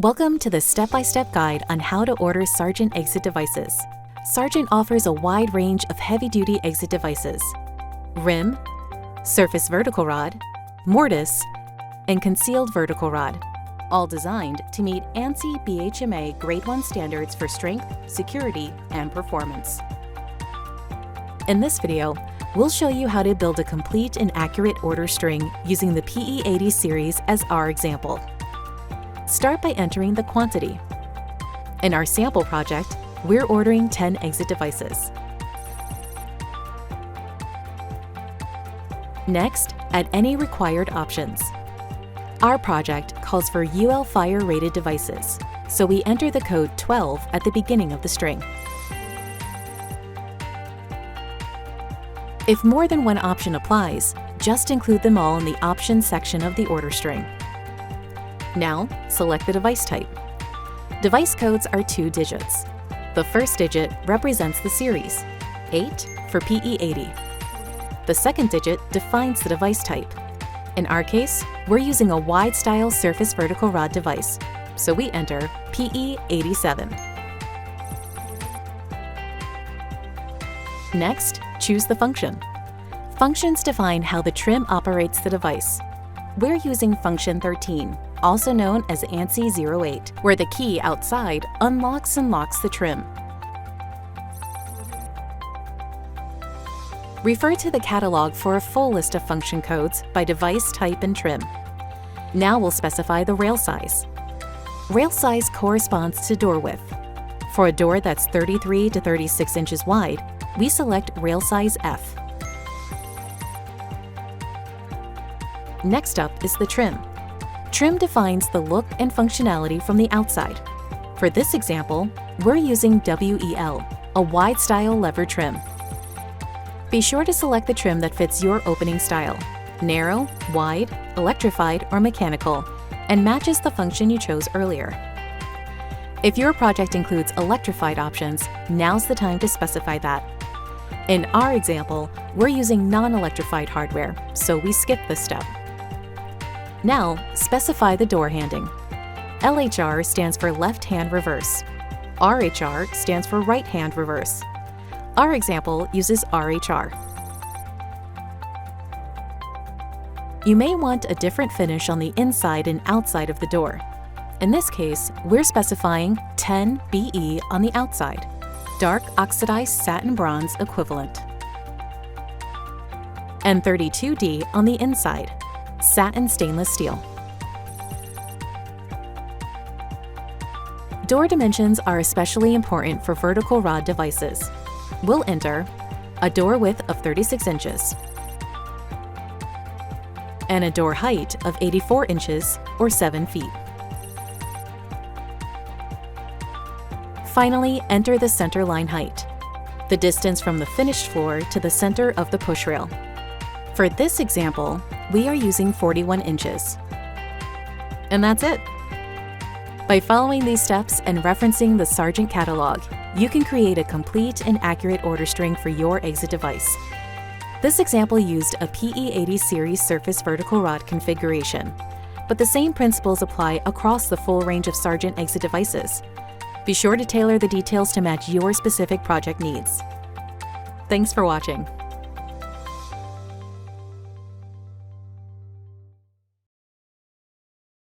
Welcome to the step-by-step guide on how to order Sargent exit devices. Sargent offers a wide range of heavy-duty exit devices: rim, surface vertical rod, mortise, and concealed vertical rod, all designed to meet ANSI BHMA Grade 1 standards for strength, security, and performance. In this video, we'll show you how to build a complete and accurate order string using the PE80 series as our example. Start by entering the quantity. In our sample project, we're ordering 10 exit devices. Next, add any required options. Our project calls for UL fire rated devices, so we enter the code 12 at the beginning of the string. If more than one option applies, just include them all in the options section of the order string. Now, select the device type. Device codes are 2 digits. The first digit represents the series, 8 for PE80. The second digit defines the device type. In our case, we're using a wide-style surface vertical rod device, so we enter PE87. Next, choose the function. Functions define how the trim operates the device. We're using function 13, also known as ANSI 08, where the key outside unlocks and locks the trim. Refer to the catalog for a full list of function codes by device type and trim. Now we'll specify the rail size. Rail size corresponds to door width. For a door that's 33 to 36 inches wide, we select rail size F. Next up is the trim. Trim defines the look and functionality from the outside. For this example, we're using WEL, a wide-style lever trim. Be sure to select the trim that fits your opening style: narrow, wide, electrified, or mechanical, and matches the function you chose earlier. If your project includes electrified options, now's the time to specify that. In our example, we're using non-electrified hardware, so we skip this step. Now, specify the door handing. LHR stands for left hand reverse. RHR stands for right hand reverse. Our example uses RHR. You may want a different finish on the inside and outside of the door. In this case, we're specifying 10 BE on the outside, dark oxidized satin bronze equivalent, and 32D on the inside, satin stainless steel. Door dimensions are especially important for vertical rod devices. We'll enter a door width of 36 inches and a door height of 84 inches or 7 feet. Finally, enter the center line height, the distance from the finished floor to the center of the push rail. For this example, we are using 41 inches. And that's it. By following these steps and referencing the Sargent catalog, you can create a complete and accurate order string for your exit device. This example used a PE80 series surface vertical rod configuration, but the same principles apply across the full range of Sargent exit devices. Be sure to tailor the details to match your specific project needs. Thanks for watching.